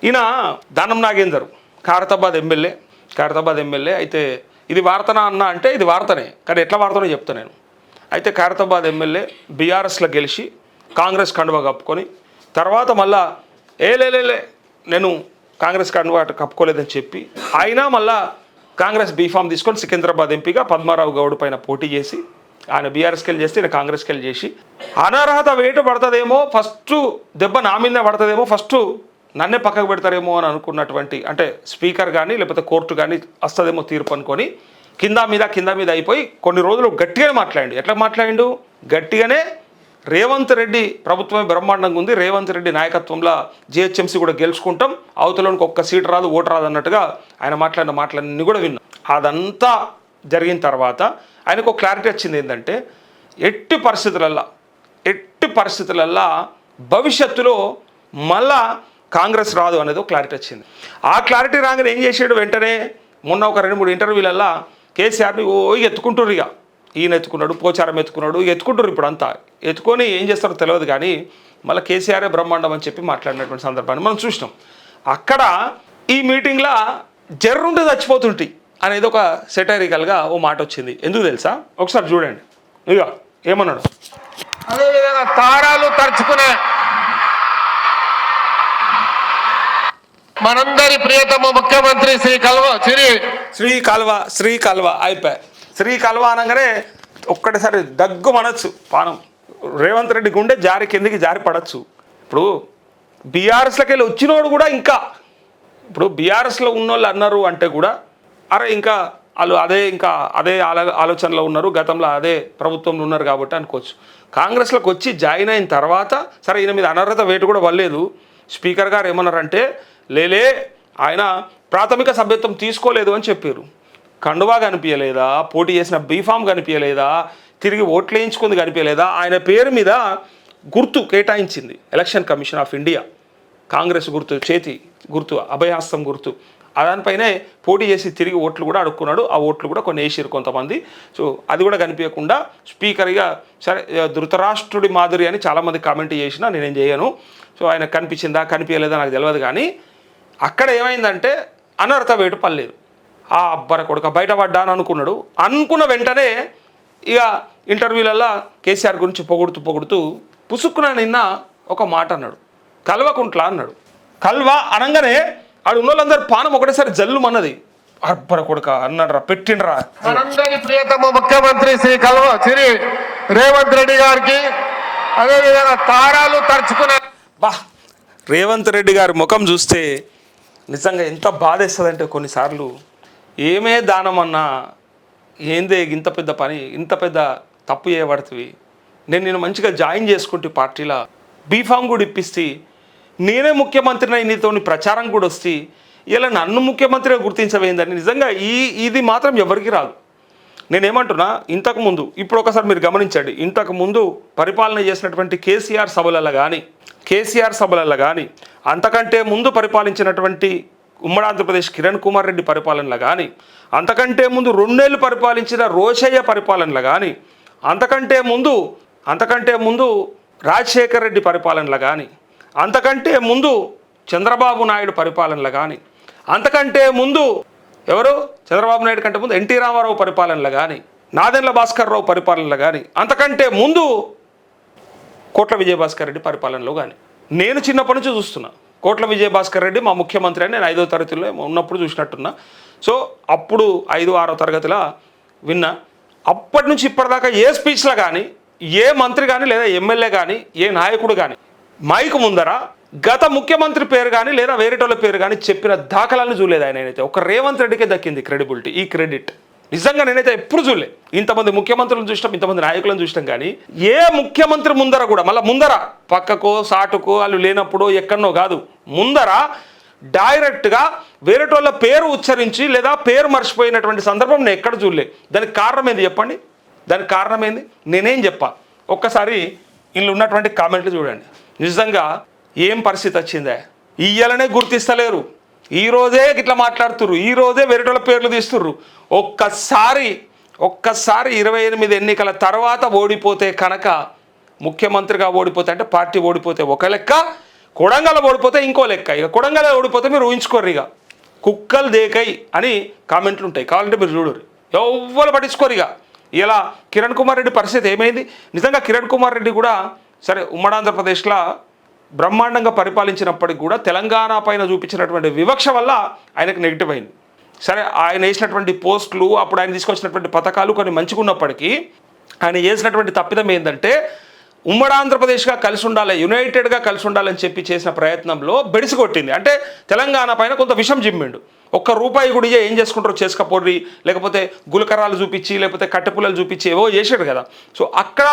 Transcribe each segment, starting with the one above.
ఈయన దానం నాగేందర్ ఖైరతాబాద్ ఎమ్మెల్యే అయితే ఇది వార్తనా అన్న అంటే ఇది వార్తనే, కానీ ఎట్లా వార్తనో చెప్తా నేను. అయితే ఖైరతాబాద్ ఎమ్మెల్యే బీఆర్ఎస్లో గెలిచి కాంగ్రెస్ కండువా కప్పుకొని తర్వాత మళ్ళా లేలే నేను కాంగ్రెస్ కండువా కప్పుకోలేదని చెప్పి ఆయన మళ్ళా కాంగ్రెస్ బీఫామ్ తీసుకొని సికింద్రాబాద్ ఎంపీగా పద్మారావు గౌడ్ పైన పోటీ చేసి ఆయన బీఆర్ఎస్కి వెళ్ళి చేస్తే ఈయన కాంగ్రెస్కి వెళ్ళి చేసి అనర్హత వేటు పడుతుందేమో, ఫస్ట్ దెబ్బ నా మీదనే పడుతుందేమో, ఫస్ట్ నన్నే పక్కకు పెడతారేమో అని అనుకున్నటువంటి, అంటే స్పీకర్ కానీ లేకపోతే కోర్టు కానీ వస్తుందేమో తీర్పు అనుకొని కింద మీద అయిపోయి కొన్ని రోజులు గట్టిగానే మాట్లాడిండు. ఎట్లా మాట్లాడిండు? గట్టిగానే రేవంత్ రెడ్డి ప్రభుత్వమే బ్రహ్మాండంగా ఉంది, రేవంత్ రెడ్డి నాయకత్వంలో జిహెచ్ఎంసీ కూడా గెలుచుకుంటాం, అవతలోనికి ఒక్క సీటు రాదు, ఓటు రాదు అన్నట్టుగా ఆయన మాట్లాడిన మాటలన్నీ కూడా విన్నాం. అదంతా జరిగిన తర్వాత ఆయనకు ఒక క్లారిటీ వచ్చింది ఏంటంటే ఎట్టి పరిస్థితులల్లో భవిష్యత్తులో మళ్ళా కాంగ్రెస్ రాదు అనేది ఒక క్లారిటీ వచ్చింది. ఆ క్లారిటీ రాగానే ఏం చేసాడు, వెంటనే మొన్న ఒక 2-3 ఇంటర్వ్యూలల్లో కేసీఆర్ని ఎత్తుకుంటుర్రు. ఇక ఈయన ఎత్తుకున్నాడు, పోచారం ఎత్తుకున్నాడు, ఎత్తుకుంటారు. ఇప్పుడు అంతా ఎత్తుకొని ఏం చేస్తారో తెలియదు, కానీ మళ్ళీ కేసీఆరే బ్రహ్మాండం అని చెప్పి మాట్లాడినటువంటి సందర్భాన్ని మనం చూసినాం. అక్కడ ఈ మీటింగ్లో జర్రుంటే చచ్చిపోతుంటాయి అనేది ఒక సెటైరికల్గా ఓ మాట వచ్చింది. ఎందుకు తెలుసా? ఒకసారి చూడండి. ఇక ఏమన్నాడు, అదేవిధంగా తారాలు తరుచుకునే మనందరి ప్రియతమ ముఖ్యమంత్రి శ్రీ కల్వ అయిపోయి శ్రీ కల్వ అనగానే ఒక్కటిసారి దగ్గు మనచ్చు పానం. రేవంత్ రెడ్డి గుండె జారి కిందికి జారి పడచ్చు. ఇప్పుడు బీఆర్ఎస్లోకి వెళ్ళి వచ్చినోడు కూడా ఇంకా ఇప్పుడు బీఆర్ఎస్లో ఉన్నోళ్ళు అన్నారు అంటే కూడా అరే ఇంకా వాళ్ళు అదే ఆలోచనలో ఉన్నారు, గతంలో అదే ప్రభుత్వంలో ఉన్నారు కాబట్టి అనుకోవచ్చు. కాంగ్రెస్లోకి వచ్చి జాయిన్ అయిన తర్వాత సరే ఈయన మీద అనర్హత వేటు కూడా వల్లేదు. స్పీకర్ గారు ఏమన్నారంటే లేలే ఆయన ప్రాథమిక సభ్యత్వం తీసుకోలేదు అని చెప్పారు. కండువా కనిపించలేదా, పోటీ చేసిన బీఫామ్ కనిపించలేదా, తిరిగి ఓట్లు వేయించుకుంది కనిపించలేదా, ఆయన పేరు మీద గుర్తు కేటాయించింది election commission of India, Congress గుర్తు, చేతి గుర్తు, అభయహస్తం గుర్తు. దానిపైనే పోటీ చేసి తిరిగి ఓట్లు కూడా అడుక్కున్నాడు. ఆ ఓట్లు కూడా కొన్ని వేసిరు కొంతమంది. సో అది కూడా కనిపించకుండా స్పీకర్గా సరే ధృతరాష్ట్రుడి మాదిరి అని చాలామంది కామెంట్ చేసినా నేనేం చేయను. సో ఆయన కనిపించిందా కనిపించలేదా నాకు తెలియదు, కానీ అక్కడ ఏమైందంటే అనర్హత వేటు పడలేదు. ఆ అబ్బర కొడుక బయటపడ్డా అని అనుకున్న వెంటనే ఇక ఇంటర్వ్యూలలో కేసీఆర్ గురించి పొగుడుతూ పుసుక్కున నిన్న ఒక మాట అన్నాడు, కల్వకుంట్ల అన్నాడు. కల్వ అనగానే ఆడు ఉన్నోళ్ళందరూ పానం ఒకటేసారి జల్లు అన్నది. అబ్బర కొడుక అన్నాడు, పెట్టిండ్రా. మనందరి ప్రియతమ ముఖ్యమంత్రి శ్రీ రేవంత్ రెడ్డి గారికి అదేవిధంగా తారాలు తరుచుకునే రేవంత్ రెడ్డి గారి ముఖం చూస్తే నిజంగా ఎంత బాధేస్తుందంటే కొన్నిసార్లు ఏమే దానం అన్నా ఏందే ఇంత పెద్ద పని, ఇంత పెద్ద తప్పు చేయబడుతుంది. నేను మంచిగా జాయిన్ చేసుకుంటే పార్టీలో బీఫామ్ కూడా ఇప్పిస్తే నేనే ముఖ్యమంత్రిని నీతో ప్రచారం కూడా వస్తే ఇలా నన్ను ముఖ్యమంత్రిగా గుర్తించవేందని నిజంగా ఇది మాత్రం ఎవరికి రాదు. నేనేమంటున్నా, ఇంతకుముందు ఇప్పుడు ఒకసారి మీరు గమనించండి, ఇంతకుముందు పరిపాలన చేసినటువంటి కేసీఆర్ సభలలో కానీ అంతకంటే ముందు పరిపాలించినటువంటి ఉమ్మడి ఆంధ్రప్రదేశ్ కిరణ్ కుమార్ రెడ్డి పరిపాలనలో కానీ, అంతకంటే ముందు 2 ఏళ్ళు పరిపాలించిన రోషయ్య పరిపాలనలో కానీ, అంతకంటే ముందు రాజశేఖర్ రెడ్డి పరిపాలనలో కానీ, అంతకంటే ముందు చంద్రబాబు నాయుడు పరిపాలనలో కానీ, అంతకంటే ముందు చంద్రబాబు నాయుడు కంటే ముందు ఎన్టీ రామారావు పరిపాలనలో కానీ, నాదెండ్ల భాస్కర్ రావు పరిపాలనలో కానీ, అంతకంటే ముందు కోట్ల విజయభాస్కర్ రెడ్డి పరిపాలనలో కానీ నేను చిన్నప్పటి నుంచి చూస్తున్నా. కోట్ల విజయభాస్కర్ రెడ్డి మా ముఖ్యమంత్రి అని నేను 5వ తరగతిలో ఉన్నప్పుడు చూసినట్టున్నా. సో అప్పుడు 5-6వ తరగతిలో విన్నా. అప్పటి నుంచి ఇప్పటిదాకా ఏ స్పీచ్లో కానీ, ఏ మంత్రి కానీ లేదా ఎమ్మెల్యే కానీ, ఏ నాయకుడు కానీ మైకు ముందర గత ముఖ్యమంత్రి పేరు కానీ లేదా వేరేటోళ్ళ పేరు కానీ చెప్పిన దాఖలాలను చూడలేదు. ఆయనైతే ఒక రేవంత్ రెడ్డికే దక్కింది క్రెడిబిలిటీ, ఈ క్రెడిట్. నిజంగా నేనైతే ఎప్పుడు చూడలే. ఇంతమంది ముఖ్యమంత్రులను చూసినాం, ఇంతమంది నాయకులను చూసినాం, కానీ ఏ ముఖ్యమంత్రి ముందర కూడా ముందర పక్కకో సాటుకో వాళ్ళు లేనప్పుడు ఎక్కడనో కాదు, ముందర డైరెక్ట్గా వేరేటోళ్ళ పేరు ఉచ్చరించి లేదా పేరు మర్చిపోయినటువంటి సందర్భం నేను ఎక్కడ చూడలే. దానికి కారణం ఏంది చెప్పండి? దానికి కారణం ఏంది? నేనేం చెప్పా? ఒక్కసారి ఇందులో ఉన్నటువంటి కామెంట్లు చూడండి. నిజంగా ఏం పరిస్థితి వచ్చిందే, ఇయ్యాలనే గుర్తిస్తలేరు, ఈరోజే ఇట్లా మాట్లాడుతుర్రు, ఈరోజే వేరేటోళ్ళ పేర్లు తీస్తుర్రు. ఒక్కసారి 28 ఎన్నికల తర్వాత ఓడిపోతే కనుక, ముఖ్యమంత్రిగా ఓడిపోతే అంటే పార్టీ ఓడిపోతే ఒక లెక్క, కొడంగల్ ఓడిపోతే ఇంకో లెక్క, ఇక కొడంగల్ ఓడిపోతే మీరు ఊహించుకోర్రు, ఇక కుక్కలు దేకై అని కామెంట్లు ఉంటాయి, కావాలంటే మీరు చూడరు, ఎవ్వరు పట్టించుకోరు. ఇక ఇలా కిరణ్ కుమార్ రెడ్డి పరిస్థితి ఏమైంది? నిజంగా కిరణ్ కుమార్ రెడ్డి కూడా సరే ఉమ్మడి ఆంధ్రప్రదేశ్లో బ్రహ్మాండంగా పరిపాలించినప్పటికి కూడా తెలంగాణ పైన చూపించినటువంటి వివక్ష వల్ల ఆయనకు నెగిటివ్ అయింది. సరే ఆయన వేసినటువంటి పోస్టులు, అప్పుడు ఆయన తీసుకొచ్చినటువంటి పథకాలు కొన్ని మంచిగా ఉన్నప్పటికీ ఆయన చేసినటువంటి తప్పిదం ఏంటంటే ఉమ్మడి ఆంధ్రప్రదేశ్గా కలిసి ఉండాలి, యునైటెడ్గా కలిసి ఉండాలని చెప్పి చేసిన ప్రయత్నంలో బెడిసి కొట్టింది. అంటే తెలంగాణ పైన కొంత విషం జిమ్మిండు. ఒక్క రూపాయి కూడా ఏం చేసుకుంటారో చేసుకపోర్రి, లేకపోతే గులకరాలు చూపించి, లేకపోతే కట్టెపుల్లలు చూపించి ఏవో చేసాడు కదా. సో అక్కడ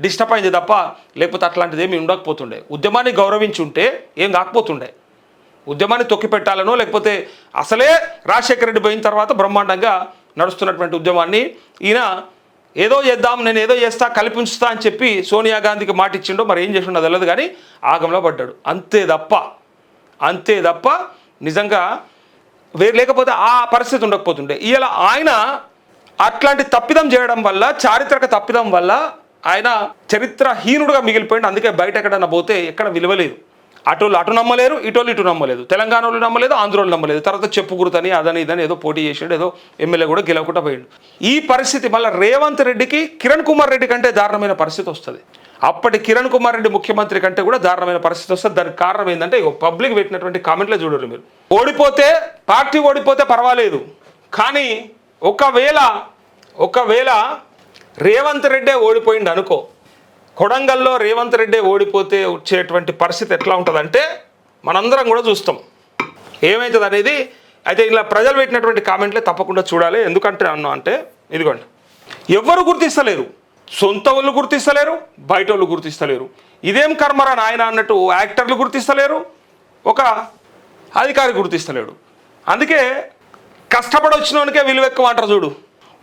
డిస్టర్బ్ అయింది తప్ప లేకపోతే అట్లాంటిది ఏమి ఉండకపోతుండే. ఉద్యమాన్ని గౌరవించి ఉంటే ఏం కాకపోతుండే. ఉద్యమాన్ని తొక్కి పెట్టాలనో లేకపోతే అసలే రాజశేఖర రెడ్డి పోయిన తర్వాత బ్రహ్మాండంగా నడుస్తున్నటువంటి ఉద్యమాన్ని ఈయన ఏదో చేద్దాం, నేను ఏదో చేస్తా, కలిపి ఉంచుతా అని చెప్పి సోనియా గాంధీకి మాట ఇచ్చిండో మరి ఏం చేసిండో తెలియదు, కానీ ఆగంలో పడ్డాడు అంతే తప్ప నిజంగా వేరు లేకపోతే ఆ పరిస్థితి ఉండకపోతుండే. ఇలా ఆయన అట్లాంటి తప్పిదం చేయడం వల్ల, చారిత్రక తప్పిదం వల్ల ఆయన చరిత్రహీనుడుగా మిగిలిపోయింది. అందుకే బయట ఎక్కడన్నా పోతే ఎక్కడ విలువలేదు. అటోళ్ళు అటు నమ్మలేరు, ఇటు నమ్మలేదు, తెలంగాణ వాళ్ళు నమ్మలేదు, ఆంధ్రోళ్ళు నమ్మలేదు. తర్వాత చెప్పు గుర్తని అదని ఇదని ఏదో పోటీ చేసాడు, ఏదో ఎమ్మెల్యే కూడా గెలవకుండా పోయాడు. ఈ పరిస్థితి మళ్ళీ రేవంత్ రెడ్డికి కిరణ్ కుమార్ రెడ్డి కంటే దారుణమైన పరిస్థితి వస్తుంది. అప్పటి కిరణ్ కుమార్ రెడ్డి ముఖ్యమంత్రి కంటే కూడా దారుణమైన పరిస్థితి వస్తుంది. దానికి కారణం ఏంటంటే పబ్లిక్ పెట్టినటువంటి కామెంట్లో చూడరు మీరు. పార్టీ ఓడిపోతే పర్వాలేదు, కానీ ఒకవేళ రేవంత్ రెడ్డే ఓడిపోయింది అనుకో, కొడంగల్లో రేవంత్ రెడ్డి ఓడిపోతే వచ్చేటువంటి పరిస్థితి ఎట్లా ఉంటుందంటే మనందరం కూడా చూస్తాం ఏమవుతుంది అనేది. అయితే ఇలా ప్రజలు పెట్టినటువంటి కామెంట్లే తప్పకుండా చూడాలి. ఎందుకంటే అంటే ఇదిగోండి, ఎవ్వరు గుర్తిస్తలేరు, సొంత వాళ్ళు గుర్తిస్తలేరు, బయట వాళ్ళు గుర్తిస్తలేరు. ఇదేం కర్మరా నాయన అన్నట్టు యాక్టర్లు గుర్తిస్తలేరు, ఒక అధికారి గుర్తిస్తలేడు. అందుకే కష్టపడి వచ్చినోనికే విలువ ఎక్కువ అంటారు చూడు.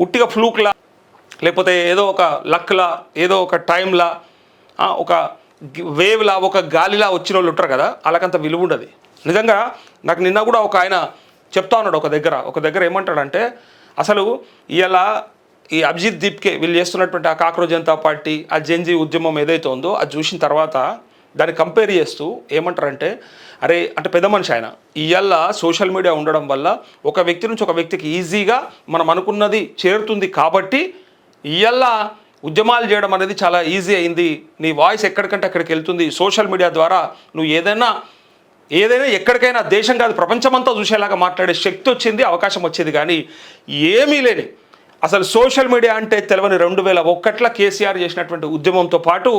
ఉట్టిగా ఫ్లూక్లా లేకపోతే ఏదో ఒక లక్లా, ఏదో ఒక టైంలా, ఒక వేవ్లా, ఒక గాలిలా వచ్చిన వాళ్ళు ఉంటారు కదా, అలాగంత విలువ ఉండదు. నిజంగా నాకు నిన్న కూడా ఒక ఆయన చెప్తా ఉన్నాడు ఒక దగ్గర ఏమంటాడంటే, అసలు ఇలా ఈ అభిజిత్ దీప్కే వీళ్ళు చేస్తున్నటువంటి ఆ కాక్రోజ్ జనతా పార్టీ, ఆ జెన్జీ ఉద్యమం ఏదైతే ఉందో అది చూసిన తర్వాత దాన్ని కంపేర్ చేస్తూ ఏమంటారంటే, అరే అంటే పెద్ద మనిషి ఆయన, ఇవాళ సోషల్ మీడియా ఉండడం వల్ల ఒక వ్యక్తి నుంచి ఒక వ్యక్తికి ఈజీగా మనం అనుకున్నది చేరుతుంది కాబట్టి ఇవాళ ఉద్యమాలు చేయడం అనేది చాలా ఈజీ అయింది. నీ వాయిస్ ఎక్కడికంటే అక్కడికి వెళ్తుంది. సోషల్ మీడియా ద్వారా నువ్వు ఏదైనా ఎక్కడికైనా, దేశం కాదు ప్రపంచమంతా చూసేలాగా మాట్లాడే శక్తి వచ్చింది, అవకాశం వచ్చేది. కానీ ఏమీ లేని అసలు సోషల్ మీడియా అంటే తెలియని 2001లో కేసీఆర్ చేసినటువంటి ఉద్యమంతో పాటు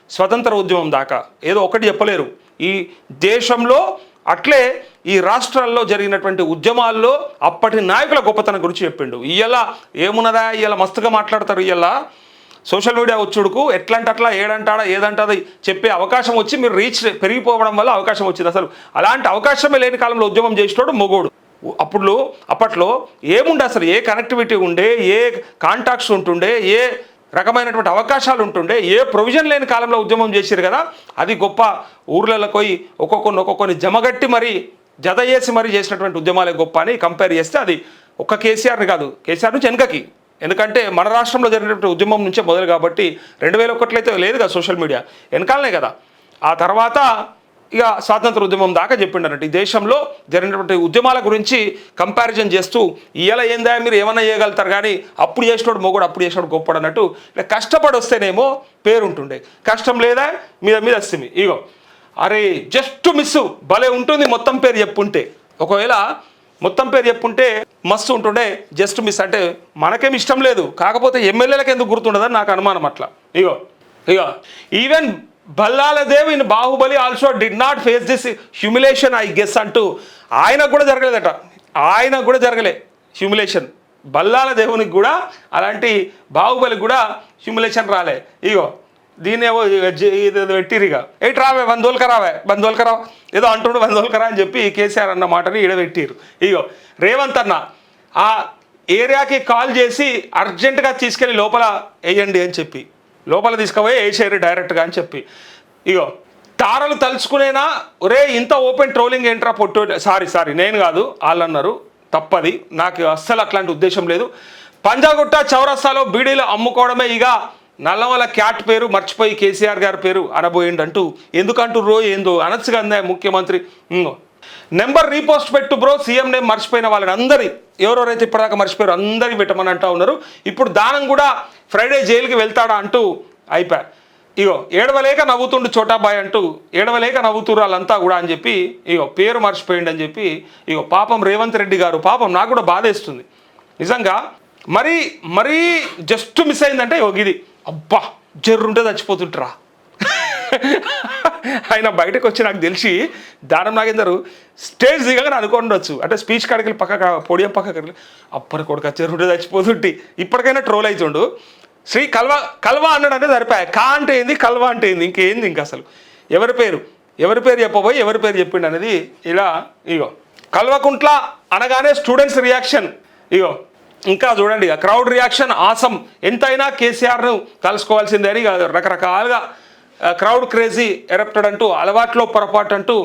స్వతంత్ర ఉద్యమం దాకా ఏదో ఒకటి చెప్పలేరు. ఈ దేశంలో అట్లే ఈ రాష్ట్రాల్లో జరిగినటువంటి ఉద్యమాల్లో అప్పటి నాయకుల గొప్పతనం గురించి చెప్పిండు. ఇవాళ ఏమున్నదా, ఇవాళ మస్తుగా మాట్లాడతారు. ఇవాళ సోషల్ మీడియా వచ్చుడుకు ఎట్లా అంటే అట్లా ఏదంటాది చెప్పే అవకాశం వచ్చి మీరు రీచ్ పెరిగిపోవడం వల్ల అవకాశం వచ్చింది. అసలు అలాంటి అవకాశమే లేని కాలంలో ఉద్యమం చేసేటోడు మొగోడు. అప్పట్లో ఏముండే, అసలు ఏ కనెక్టివిటీ ఉండే, ఏ కాంటాక్ట్స్ ఉంటుండే, ఏ రకమైనటువంటి అవకాశాలు ఉంటుండే, ఏ ప్రొవిజన్ లేని కాలంలో ఉద్యమం చేశారు కదా. అది గొప్ప. ఊర్లలో పోయి ఒక్కొక్కరిని జమగట్టి మరి జత చేసి మరి చేసినటువంటి ఉద్యమాలే గొప్ప అని కంపేర్ చేస్తే అది ఒక్క కేసీఆర్ని కాదు, కేసీఆర్ నుంచి వెనకకి. ఎందుకంటే మన రాష్ట్రంలో జరిగినటువంటి ఉద్యమం నుంచే మొదలు కాబట్టి 2001లో అయితే లేదు కదా సోషల్ మీడియా, వెనకాలనే కదా. ఆ తర్వాత ఇక స్వాతంత్ర ఉద్యమం దాకా చెప్పిండు అన్నట్టు. ఈ దేశంలో జరిగినటువంటి ఉద్యమాల గురించి కంపారిజన్ చేస్తూ ఇలా ఏందా మీరు ఏమన్నా చేయగలుగుతారు, కానీ అప్పుడు చేసినోడు మొగోడు, అప్పుడు చేసినోడు గొప్పడు అన్నట్టు. ఇలా కష్టపడి వస్తేనేమో పేరుంటుండే, కష్టం లేదా మీద వస్తుంది. ఇగో అరే జస్ట్ మిస్ భలే ఉంటుంది మొత్తం పేరు చెప్పుంటే. ఒకవేళ మొత్తం పేరు చెప్పుంటే మస్తు ఉంటుండే. జస్ట్ మిస్ అంటే మనకేం ఇష్టం లేదు, కాకపోతే ఎమ్మెల్యేలకు ఎందుకు గుర్తుండదని నాకు అనుమానం అట్లా. ఇగో even Ballaladev in Baahubali also did not face this humiliation I guess అంటూ ఆయనకు కూడా జరగలే హ్యూమిలేషన్. బల్లాల దేవునికి కూడా అలాంటి బాహుబలికి కూడా హ్యూమిలేషన్ రాలే. ఇగో దీన్ని ఏవో పెట్టిరిగా ఎయిట్ రావే బందోల్కరా ఏదో అంటుండు బందోల్కరా అని చెప్పి కేసీఆర్ అన్న మాటని ఈడబెట్టిరు. ఇగో రేవంత్ అన్న ఆ ఏరియాకి కాల్ చేసి అర్జెంటుగా తీసుకెళ్ళి లోపల వేయండి అని చెప్పి, లోపల తీసుకుపోయి వేసేయరు డైరెక్ట్గా అని చెప్పి. ఇగో తారలు తలుచుకునేనా ఒరే ఇంత ఓపెన్ ట్రోలింగ్ ఏంట్రా పొట్టు, సారీ నేను కాదు వాళ్ళు అన్నారు, తప్పది, నాకు అస్సలు అట్లాంటి ఉద్దేశం లేదు. పంజాగుట్ట చౌరస్తాలో బీడీలు అమ్ముకోవడమే ఇక నల్లమల క్యాట్ పేరు మర్చిపోయి కేసీఆర్ గారి పేరు అనబోయిండు అంటూ ఎందుకంటూ ఏందో అనొచ్చు కదా ముఖ్యమంత్రి. నెంబర్ రీపోస్ట్ పెట్టు బ్రో, సీఎం నేమ్ మర్చిపోయిన వాళ్ళని అందరి ఎవరెవరైతే ఇప్పటిదాకా మర్చిపోయారు అందరికీ పెట్టమని అంటూ ఉన్నారు. ఇప్పుడు దానం కూడా ఫ్రైడే జైలుకి వెళ్తాడా అంటూ అయిపోయా. ఇగో ఏడవలేక నవ్వుతుండు చోటాబాయ్ అంటూ ఏడవలేక నవ్వుతురు వాళ్ళంతా కూడా అని చెప్పి ఇగో పేరు మర్చిపోయిండు అని చెప్పి ఇగో పాపం రేవంత్ రెడ్డి గారు పాపం నాకు కూడా బాధేస్తుంది నిజంగా. మరీ జస్ట్ మిస్ అయిందంటే ఇది అబ్బా జర్రుంటే చచ్చిపోతుంటారా. ఆయన బయటకు వచ్చి నాకు తెలిసి దానం నాగేందర్ స్టేజ్ దిగగా అనుకోండొచ్చు, అంటే స్పీచ్ కాడికి పక్క పోడియం పక్కకి అప్పటి కొడుకు జర్రుంటే చచ్చిపోతుంటే ఇప్పటికైనా ట్రోల్ అవుతుండు. శ్రీ కల్వా అన్నాడు అంటే సరిపోయా. కా అంటే ఏంది, కల్వా అంటే ఏంది, ఇంకేంది ఇంకా అసలు ఎవరి పేరు చెప్పబోయి ఎవరి పేరు చెప్పిండు అనేది ఇలా. ఇగో కల్వకుంట్ల అనగానే స్టూడెంట్స్ రియాక్షన్. ఇగో ఇంకా చూడండి ఇక క్రౌడ్ రియాక్షన్ ఆసం, ఎంతైనా కేసీఆర్ను కలుసుకోవాల్సిందే అని రకరకాలుగా క్రౌడ్ క్రేజీ ఎరప్టెడ్ అంటూ అలవాట్లో పొరపాటు అంటూ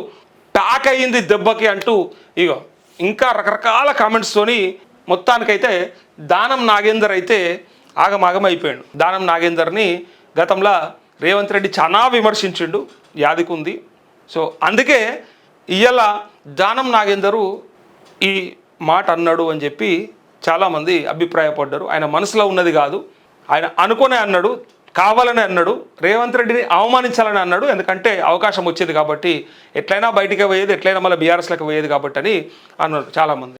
టాక్ అయ్యింది దెబ్బకి అంటూ ఇగో ఇంకా రకరకాల కామెంట్స్తోని మొత్తానికైతే దానం నాగేందర్ అయితే ఆగమాగమైపోయాడు. దానం నాగేందర్ని గతంలో రేవంత్ రెడ్డి చాలా విమర్శించిండు, యాదికుంది. సో అందుకే ఇయ్యాల దానం నాగేందరు ఈ మాట అన్నాడు అని చెప్పి చాలామంది అభిప్రాయపడ్డారు. ఆయన మనసులో ఉన్నది కాదు, ఆయన అనుకునే అన్నాడు, కావాలని అన్నాడు, రేవంత్ రెడ్డిని అవమానించాలని అన్నాడు. ఎందుకంటే అవకాశం వచ్చేది కాబట్టి, ఎట్లయినా బయటికి పోయేది, ఎట్లయినా మళ్ళీ బీఆర్ఎస్లకు పోయేది కాబట్టి అని అన్నాడు చాలామంది.